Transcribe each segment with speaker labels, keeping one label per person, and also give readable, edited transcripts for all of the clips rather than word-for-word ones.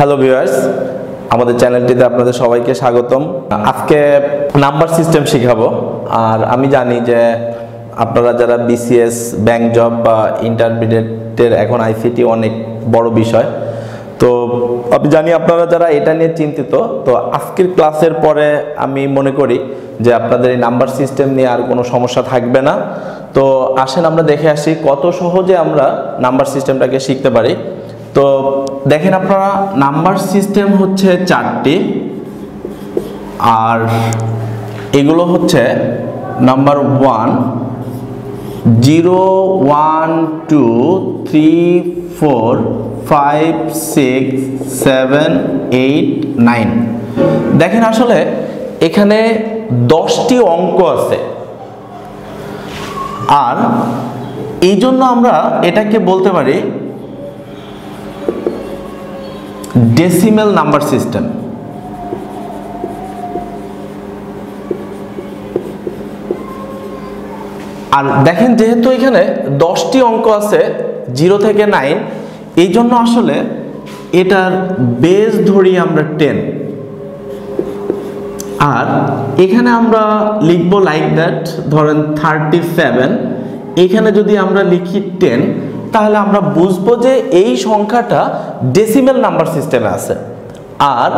Speaker 1: Hello viewers, আমাদের চ্যানেলটিতে আপনাদের সবাইকে স্বাগতম। আজকে নাম্বার সিস্টেম শেখাবো। আর আমি জানি যে আপনারা যারা বিসিএস, ব্যাংক জব বা ইন্টারমিডিয়েটের এখন আইসিটি অনেক বড় বিষয়, তো আমি জানি আপনারা যারা এটা নিয়ে চিন্তিত। তো আজকের ক্লাসের পরে আমি মনে করি যে আপনাদের এই নাম্বার সিস্টেম নিয়ে আর কোনো সমস্যা থাকবে না। তো আসেন আমরা দেখে আসি কত সহজে আমরা নাম্বার সিস্টেমটাকে শিখতে পারি। তো দেখেন আপনারা, নাম্বার সিস্টেম হচ্ছে 4টি, আর এগুলো হচ্ছে নাম্বার 1, 0, 1, 2, 3, 4, 5, 6, 7, 8, 9। দেখেন আসলে এখানে 10টি অঙ্ক আছে, আর এই জন্য আমরা এটাকে বলতে পারি ডেসিমেল নাম্বার সিস্টেম। আর দেখেন যেহেতু এখানে 10টি অঙ্ক আছে 0 থেকে 9, এই জন্য আসলে এটার বেস ধরি আমরা 10। আর এখানে আমরা লিখব লাইক দ্যাট, ধরেন 37, এখানে যদি আমরা লিখি 10, তাহলে আমরা বুঝবো যে এই সংখ্যাটা ডেসিমেল নাম্বার সিস্টেমে আছে। আর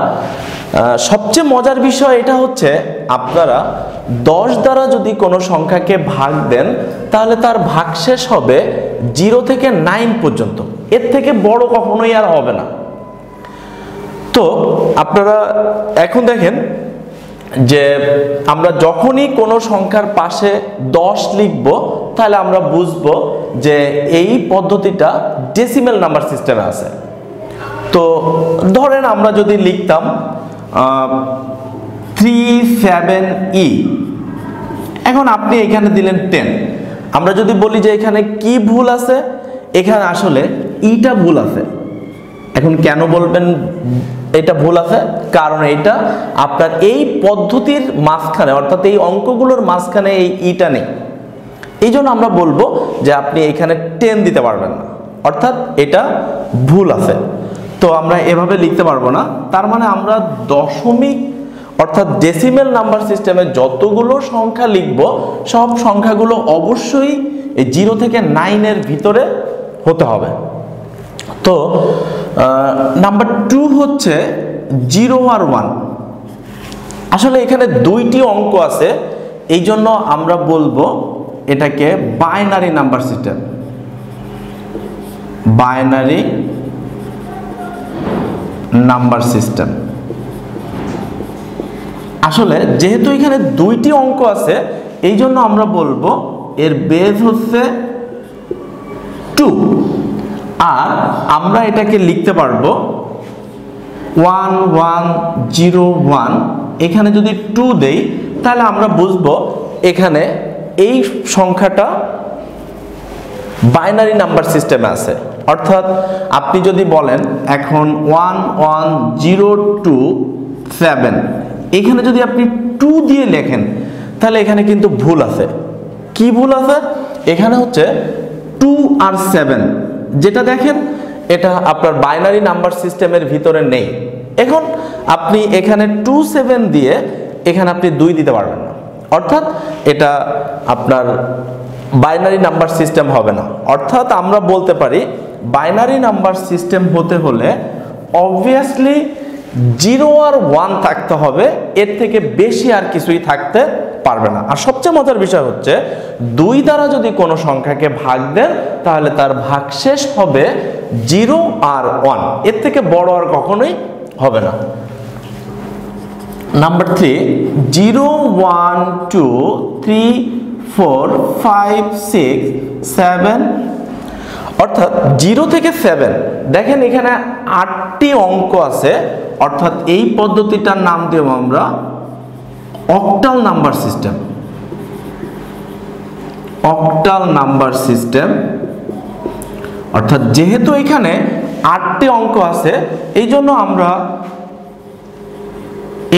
Speaker 1: সবচেয়ে মজার বিষয় এটা হচ্ছে, আপনারা 10 দ্বারা যদি কোনো সংখ্যাকে ভাগ দেন তাহলে তার ভাগশেষ হবে 0 থেকে 9 পর্যন্ত, এর থেকে বড় কখনোই আর হবে না। তো আপনারা এখন দেখেন যে আমরা যখনই কোনো সংখ্যার পাশে 10 লিখব তাহলে আমরা বুঝবো যে এই পদ্ধতিটা ডেসিমেল নাম্বার সিস্টেমে আছে। তো ধরেন আমরা যদি লিখতাম 37E, এখন আপনি এখানে দিলেন 10। আমরা যদি বলি যে এখানে কি ভুল আছে, এখানে আসলে ইটা ভুল আছে। এখন কেন বলবেন এটা ভুল আছে? কারণ এটা আপনার এই পদ্ধতির মাঝখানে, অর্থাৎ এই অঙ্কগুলোর মাঝখানে এই ইটা নেই। এই জন্য আমরা বলবো যে আপনি এখানে 10 দিতে পারবেন না, অর্থাৎ এটা ভুল আছে। তো আমরা এভাবে লিখতে পারবো না। তার মানে আমরা দশমিক অর্থাৎ ডেসিমেল নাম্বার সিস্টেমে যতগুলো সংখ্যা লিখব সব সংখ্যাগুলো অবশ্যই এই 0 থেকে 9 এর ভিতরে হতে হবে। তো নাম্বার 2 হচ্ছে 0 আর 1। আসলে এখানে 2টি অঙ্ক আছে, এই জন্য আমরা বলবো এটাকে binary number system. Binary number system. আসলে যেহেতু এখানে 2টি অঙ্ক আছে, এই জন্য আমরা বলবো এর বেস হচ্ছে 2। আর আমরা এটাকে লিখতে পারবো 1, 1, 0, 1। এখানে যদি 2 দেই তাহলে আমরা বুঝবো এখানে এই সংখ্যাটা বাইনারি নাম্বার সিস্টেমে আছে। অর্থাৎ আপনি যদি বলেন এখন 1, 1, 0, 2, 7, এখানে যদি আপনি 2 দিয়ে লেখেন তাহলে এখানে কিন্তু ভুল আছে। কি ভুল আছে? এখানে হচ্ছে 2 আর 7, যেটা দেখেন এটা আপনার বাইনারি নাম্বার সিস্টেমের ভিতরে নেই। এখন আপনি এখানে 2, 7 দিয়ে এখানে আপনি 2 দিতে পারবেন না, অর্থাৎ এটা আপনার বাইনারি নাম্বার সিস্টেম হবে না। অর্থাৎ আমরা বলতে পারি বাইনারি নাম্বার সিস্টেম হতে হলে অবভিয়াসলি 0 আর 1 থাকতে হবে, এর থেকে বেশি আর কিছুই থাকতে পারবে না। আর সবচেয়ে মজার বিষয় হচ্ছে 2 দ্বারা যদি কোনো সংখ্যাকে ভাগ দেন তাহলে তার ভাগশেষ হবে 0 আর 1, এর থেকে বড় আর কখনোই হবে না। নাম্বার 3, 0, 1, 2, 3, 4, 5, 6, 7, অর্থাৎ 0 থেকে 7। দেখেন এখানে 8টি অঙ্ক আছে, অর্থাৎ এই পদ্ধতিটার নাম দেব আমরা octal number system. Octal number system. অর্থাৎ যেহেতু এখানে 8টি অঙ্ক আছে, এই জন্য আমরা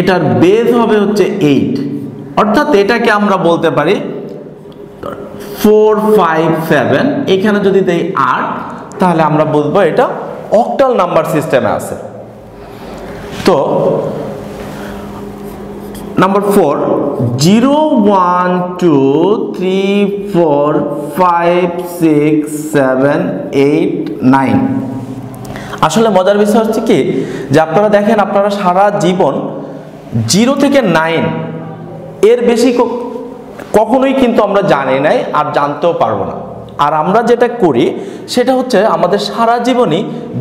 Speaker 1: এটার বেস হবে হচ্ছে 8। অর্থাৎ এটাকে আমরা বলতে পারি 4, 5, 7। এখানে যদি দেই 8 তাহলে আমরা বলবো এটা অক্টাল নাম্বার সিস্টেমে আছে। তো নাম্বার 4, 0 1 2 3 4 5 6 7 8 9। আসলে মজার বিষয় হচ্ছে কি যে আপনারা দেখেন, আপনারা সারা জীবন 0 থেকে 9 এর বেশি কখনোই কিন্তু আমরা জানি নাই আর জানতেও পারবো না। আর আমরা যেটা করি সেটা হচ্ছে আমাদের সারা জীবনই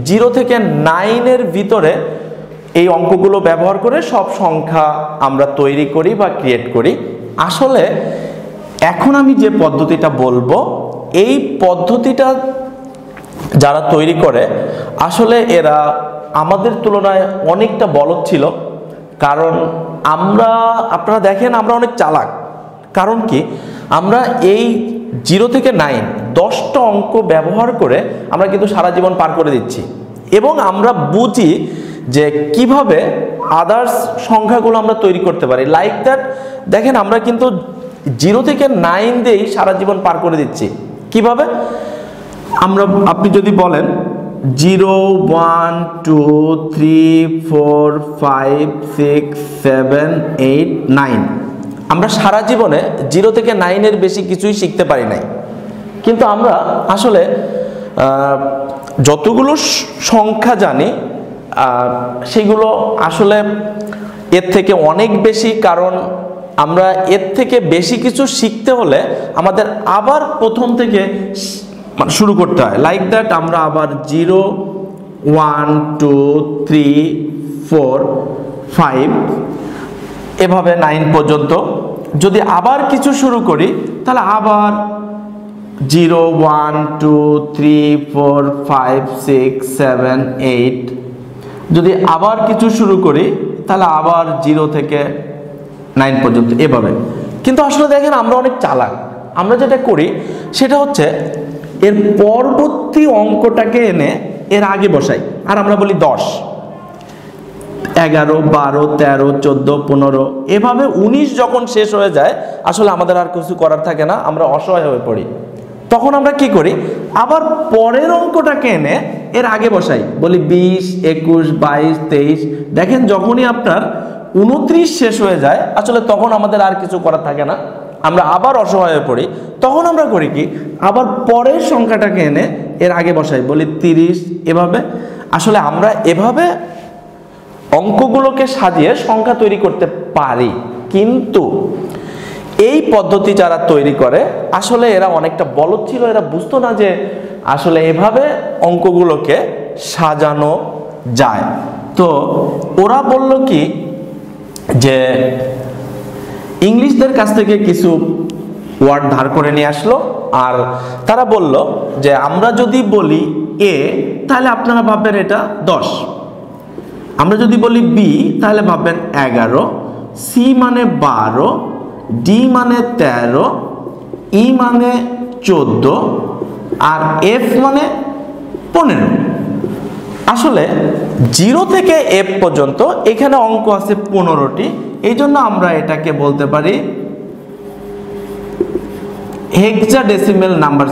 Speaker 1: 0 থেকে 9 এর ভিতরে এই অঙ্কগুলো ব্যবহার করে সব সংখ্যা আমরা তৈরি করি বা ক্রিয়েট করি। আসলে এখন আমি যে পদ্ধতিটা বলবো, এই পদ্ধতিটা যারা তৈরি করে আসলে এরা আমাদের তুলনায় অনেকটা বলদ ছিল। কারণ আপনারা দেখেন আমরা অনেক চালাক। কারণ কি, আমরা এই 0 থেকে 9 10টা অঙ্ক ব্যবহার করে আমরা কিন্তু সারা জীবন পার করে দিচ্ছি, এবং আমরা বুঝি যে কিভাবে আদার্স সংখ্যাগুলো আমরা তৈরি করতে পারি। লাইক দ্যাট দেখেন, আমরা কিন্তু 0 থেকে 9 দিয়েই সারা জীবন পার করে দিচ্ছি। কিভাবে? আপনি যদি বলেন 0 1 2 3 4 5 6 7 8 9, আমরা সারা জীবনে 0 থেকে 9 এর বেশি কিছুই শিখতে পারি নাই। কিন্তু আমরা আসলে যতগুলো সংখ্যা জানি সেগুলো আসলে এর থেকে অনেক বেশি। কারণ আমরা এর থেকে বেশি কিছু শিখতে হলে আমাদের আবার প্রথম থেকে শুরু করতে হয়। লাইক দ্যাট আমরা আবার 0 1 2 3 4 5 এভাবে 9 পর্যন্ত যদি আবার কিছু শুরু করি, তাহলে আবার 0 1 2 3 4 5 6 7 8, যদি আবার কিছু শুরু করি তাহলে আবার 0 থেকে 9 পর্যন্ত এভাবে। কিন্তু আসলে দেখেন আমরা অনেক চালাক। আমরা যেটা করি সেটা হচ্ছে এর পরবর্তী অঙ্কটাকে এনে এর আগে বসাই, আর আমরা বলি 10 11 12 13 14 15 এভাবে 19 যখন শেষ হয়ে যায় আসলে আমাদের আর কিছু করার থাকে না, আমরা অসহায় হয়ে পড়ি। তখন আমরা কি করি, আবার পরের অঙ্কটাকে এনে এর আগে বসাই, বলি 20 21 22 23। দেখেন যখনই আপনার 29 শেষ হয়ে যায় আসলে তখন আমাদের আর কিছু করার থাকে না, আমরা আবার অসহায় হয়ে পড়ি। তখন আমরা করি কি, আবার পরের সংখ্যাটাকে এনে এর আগে বসাই, বলি 30 এভাবে। আসলে আমরা এভাবে অঙ্কগুলোকে সাজিয়ে সংখ্যা তৈরি করতে পারি। কিন্তু এই পদ্ধতি যারা তৈরি করে আসলে এরা অনেকটা বলদ ছিল। এরা বুঝতো না যে আসলে এভাবে অঙ্কগুলোকে সাজানো যায়। তো ওরা বলল কি যে ইংলিশদের কাছ থেকে কিছু ওয়ার্ড ধার করে নিয়ে আসলো, আর তারা বলল যে আমরা যদি বলি এ তাহলে আপনারা ভাববেন এটা 10, আমরা যদি বলি বি তাহলে ভাববেন 11, সি মানে 12, ডি মানে 13, ই মানে 14, আর এফ মানে 15। আসলে 0 থেকে এফ পর্যন্ত এখানে অঙ্ক আছে 15টি। এই জন্য আমরা এটাকে বলতে পারি হেক্সাডেসিমাল নাম্বার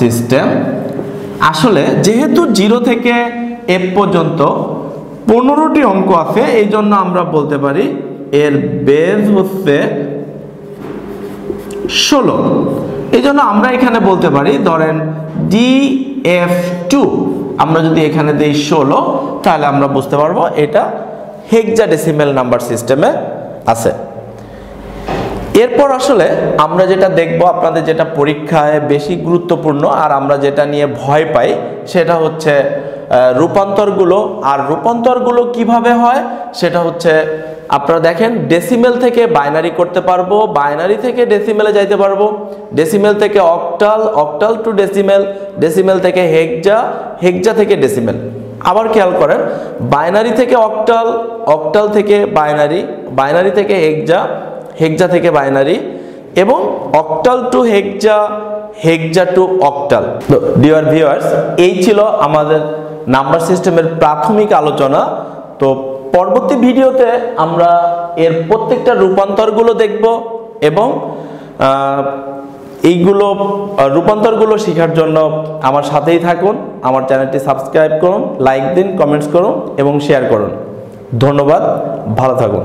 Speaker 1: সিস্টেম। আসলে যেহেতু 0 থেকে এফ পর্যন্ত 15টি অঙ্ক আছে, এই জন্য আমরা বলতে পারি এর বেজ হচ্ছে 16। এই জন্য আমরা এখানে বলতে পারি ধরেন DF2, আমরা যদি এখানে দিই 16 তাহলে আমরা বুঝতে পারবো এটা হেক্সাডেসিমাল নাম্বার সিস্টেমে আছে। এরপর আসলে আমরা যেটা দেখব, আপনাদের যেটা পরীক্ষায় বেশি গুরুত্বপূর্ণ আর আমরা যেটা নিয়ে ভয় পাই সেটা হচ্ছে রূপান্তরগুলো। আর রূপান্তরগুলো কিভাবে হয় সেটা হচ্ছে আপনারা দেখেন ডেসিমেল থেকে বাইনারি করতে পারবো, বাইনারি থেকে ডেসিমেলে যাইতে পারবো, ডেসিমেল থেকে octal, octal two decimal, decimal থেকে হেক্সা, হেক্সা থেকে ডেসিমেল। আবার খেয়াল করেন বাইনারি থেকে অক্টাল, অক্টাল থেকে বাইনারি, বাইনারি থেকে হেক্সা, হেক্সা থেকে বাইনারি, এবং অক্টাল টু হেক্সা, হেক্সা টু অক্টাল। তো ডিয়ার ভিউয়ার্স, এই ছিল আমাদের নাম্বার সিস্টেমের প্রাথমিক আলোচনা। তো পরবর্তী ভিডিওতে আমরা এর প্রত্যেকটা রূপান্তরগুলো দেখব এবং এইগুলো রূপান্তরগুলো শেখার জন্য আমার সাথেই থাকুন, আমার চ্যানেলটি সাবস্ক্রাইব করুন, লাইক দিন, কমেন্টস করুন এবং শেয়ার করুন। ধন্যবাদ, ভালো থাকুন।